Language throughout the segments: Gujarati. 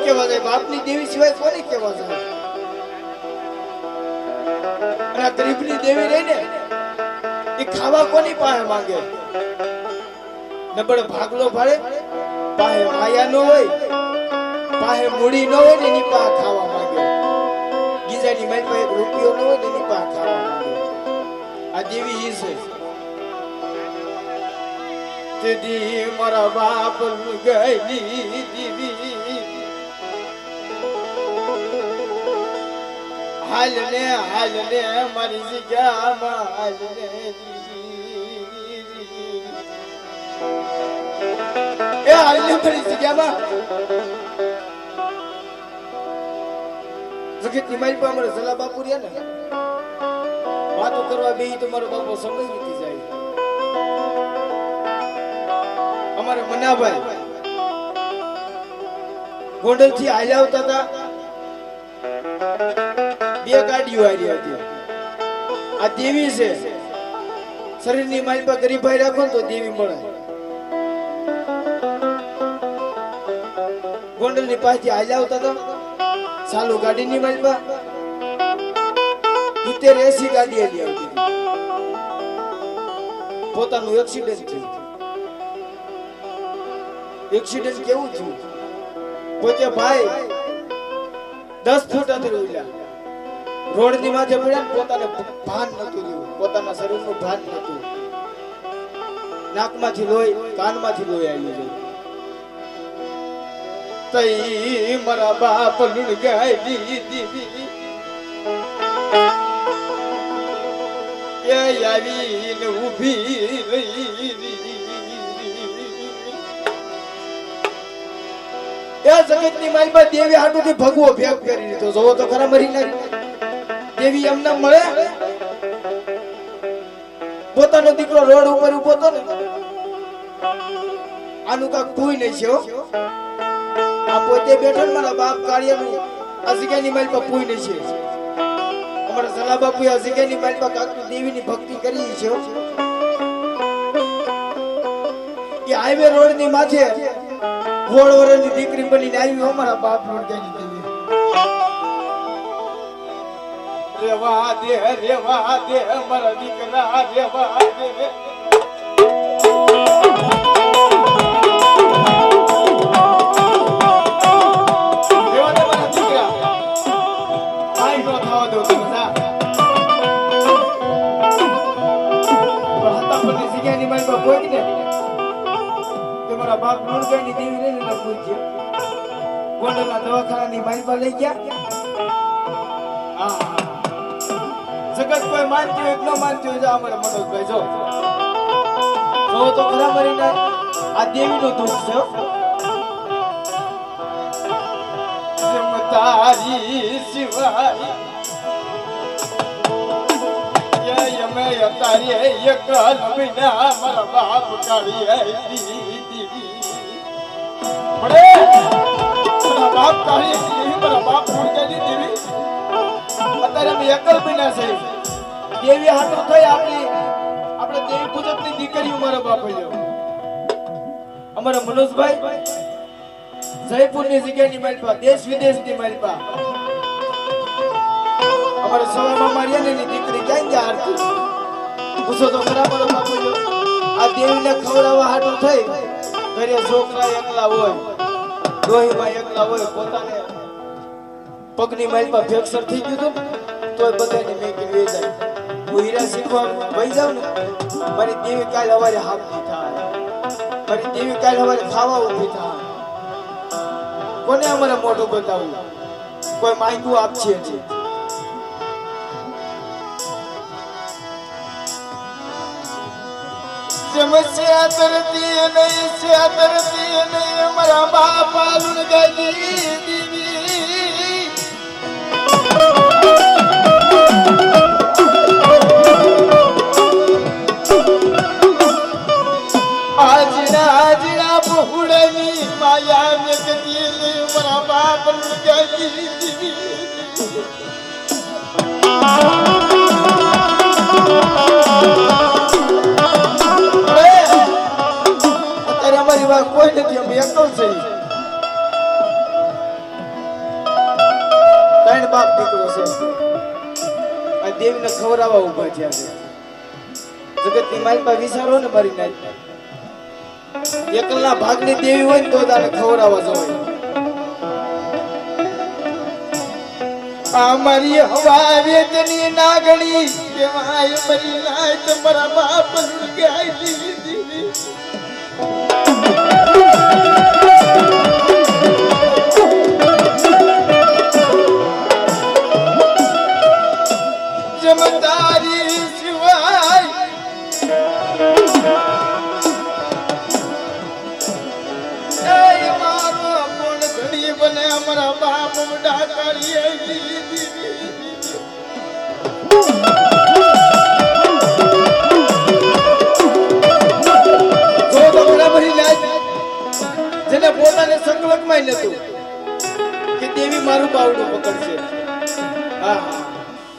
કેવા જાય? બાપની દેવી સિવાય કોને કેવા જાય? અને આ ગરીબની દેવી રહી ને એ ખાવા કોની પાસે માંગે? નબળ ભાગલો ભાડે પાસે માયા ન હોય, પાસે મૂડી ન હોય ને એની પાસે ખાવા માંગે. ગીજાની મારી પાસે રૂપિયો ન હોય ને એની પાસે ખાવા માંગે. આ દેવી ઈ છે. તેદી મારા બાપ ગયેલી દેવી હાલ ને મારી જગ્યામાં હાલ ને એ હાલ ને મારી જગ્યામાં જગતની મારી પાસે અમારે સલા બાપુ રહ્યા ને વાતો કરવા બે તો મારો બાપો સમજ વીતી જાય. અમારે મનાભાઈ ગોંડલ થી હાલ્યા આવતા હતા. બે ગાડીઓ આવી હતી. આ દેવી છે. શરીરની મારી પર ગરીબાઈ રાખો તો દેવી મળે. ગોંડલ ની પાસેથી હાલ્યા આવતા હતા. ચાલુ ગાડી ની મારી પર 70-80 ગાડી આવી હતી. પોતાનું એક્સિડન્ટ થયું. એક્સિડન્ટ કેવું થયું? પોતે ભાઈ 10 ફૂટ અંદર ઉડ્યા. રોડ ની માથે પડ્યા. પોતાને ભાન નતું રહ્યું. પોતાના શરીરનું ભાન નતું. નાકમાંથી લોહી, કાનમાંથી લોહી આવ્યું છે. તઈ મારા બાપ લુણગાઈ દીધી એ આવીને ઊભી રહી. જગતની મારી પાસે દેવી હાટુથી ભગવો ભેગ કરી દીધો. જોવો તો ખરા મરી નાખી. દેવી એમને મળે. પોતાનો દીકરો રોડ ઉપર ઉભો હતો ને આનું કાક કોઈ નહીં છે. આ પોતે બેઠો ને મારા બાપ કાળિયાનું આ જગ્યાની મારી પાસે કોઈ નહીં છે. અમારા સલા બાપુ આ જગ્યાની મારી પાસે કાક દેવીની ભક્તિ કરી છે. એ હાઈવે રોડ ની માથે ગોળ વરની દીકરી બનીને આવી અમારા બાપ રોડગાની દેવી. રેવા દે મારા દીકરા રેવા દે. બાપ લુણગાની દેવી લઈને ને પૂછ્યો. ગોંડલના દવાખાનાની મારી પાસે લઈ ગયા. જગત કોઈ માનતી હોય કે ન માનતી હોય અમારે મનોજભાઈ જો તો ખરા મરી ના. આ દેવીનું દુઃખ છે. તારી સિવાય અમે તારી એક લબીના મારા બાપ કાઢી બાપ કાઢી મારા બાપ લુણગાની દેવી અત્યારે અમે એકલ બન્યા છે. દેવી હાથો થઈ આપણે દેવી પૂજકની દીકરીઓ મારા બાપ અમારા મનોજભાઈ જયપુરની જગ્યાની મારી પા દેશ વિદેશની મારી પા અમારે સવામાં માર્યા ને દીકરી ક્યાં ગયા હારતી પૂછો તો ખરા મારો બાપુ. આ દેવીને ખવડાવવા હાટું થઈ ઘરે છોકરા એકલા હોય, ડોહીમાં એકલા હોય, પોતાને પગની માલમાં ફ્રેક્ચર થઈ ગયું તો બધાને મેકી લઈ જાય. હું હીરા શીખવા વહી જાઉં ને મારી દેવી કાલ સવારે હાથની થાય. મારી દેવી કાલ સવારે ખાવા ઊભી થાય. કોને અમારે મોઢું બતાવવું? કોઈ માંગ્યું આપશે છે. સમસ્યા તરતી નહીં મારા બાપા લુણગાની દેવી. આજના બહુડની માયા ને ગતી મારા બાપ લુણગાની દેવી. કોઈ નથી, અમે એકલ છે. બાપ દીકરો છે આ દેવીને ખવડાવવા ઊભા થયા છે જગતની મારી પાસે વિચારો ને મારી નાઈ એકલના ભાગની દેવી હોય ને તો તારે ખવડાવવા જવાય અમારી હવા વેદની નાગણી કેવાય મરી નાય તમારા બાપ લુગાઈ દીધી જમતારી સિવાય એ મારો કોણ ઘડી બને અમારા બાપ બડા કાઢીએ જેને પોતાને સંકલ્પમાં નતું કે દેવી મારું બાવડું પકડશે હા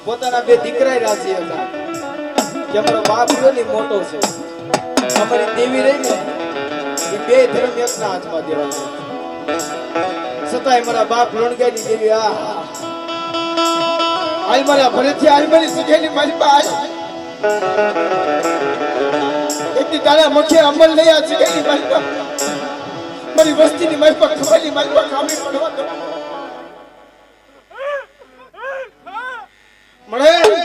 પોતાના બે દીકરા રાજી હતા કે અમારો બાપ રહ્યો ને મોટો છે અમારી દેવી રહી ને એ બે ધર્મ એકના હાથમાં દેવાય છતાંય મારા બાપ લણગાની દેવી હાલ મારા ભરેથી હાલ મારી સુખેલી મારી પાસે એકની તારા મુખે અમલ નહીં આ સુખેલી મારી પાસે મારી વસ્તીની મારી પાસે ખબરની મારી પાસે ખામી પડવા દો મળે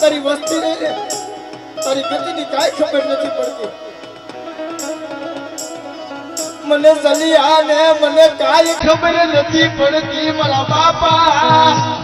તારી વસ્તી રહી ને તારી ગતિની કાઈ ખબર નથી પડતી મને સલિયા ને મને કાઈ ખબર નથી પડતી મારા બાપા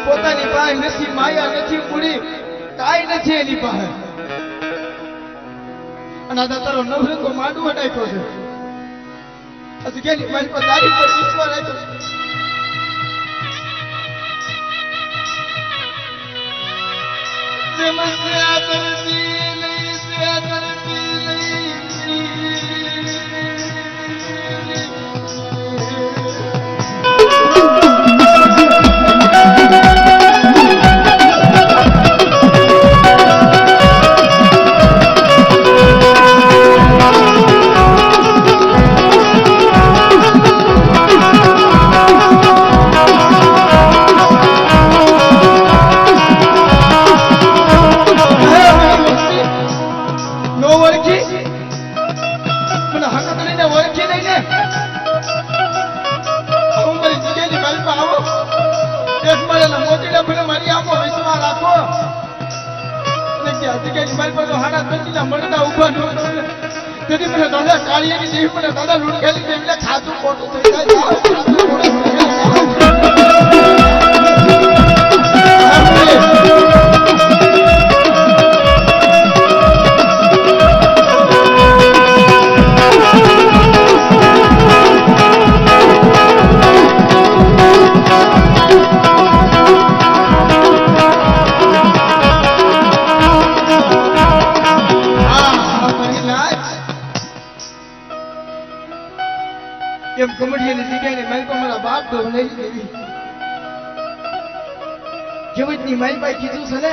પોતાની પાસે નથી માયા નથી મૂડી કાઈ નથી એની પાસે અને આ તારો નવરંગો માંડવો નાખ્યો છે હજી કેની મારી પર તારી પર વિશ્વાસ કે આજે કે મારી પાસે હાડા તોતીના મળતા ઊભા ન તેથી મને દાદા કાળીયાની દેવી મને દાદા લૂંટ ખેલી દેવીને ખાતું ખોટું થઈ જાય એમ કમડિયાની જગ્યાએ મારી પાસે મારા બાપ તો લઈ દેવી જેવતની મારી પાસે કીધું છે ને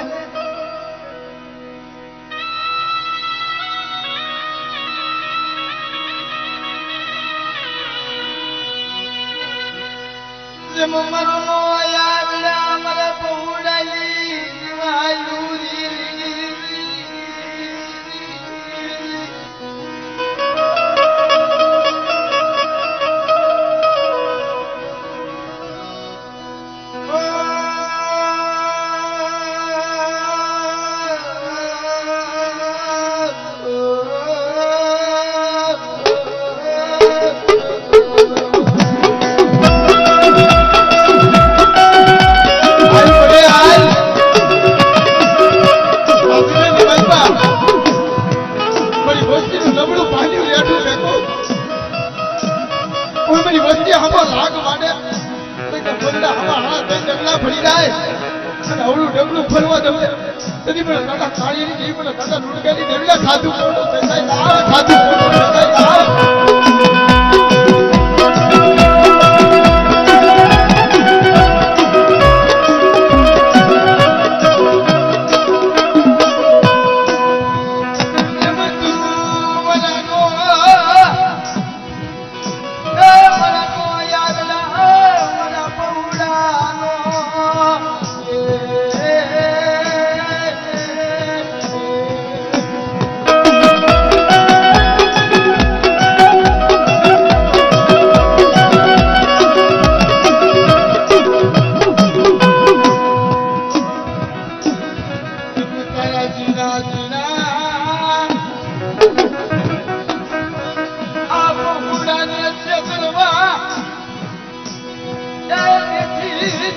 જેમ મારો નો આયા મારા પહોડાઈ વાયુરી ફરવા દઉં તેથી મને દાદા કાળીની જેવી મને દાદા લૂંટ ગયેલી દેવીને ખાધું ખોટું થઈ જાય ખાધું ખોટું થઈ જાય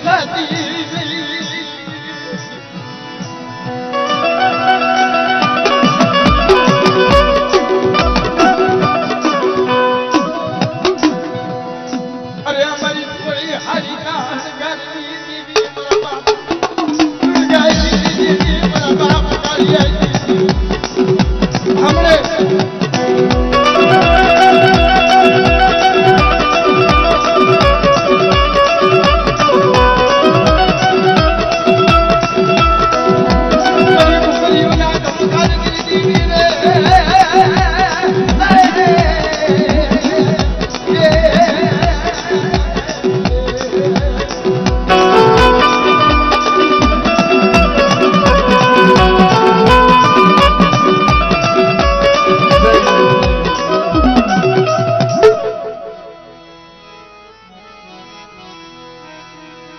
થતી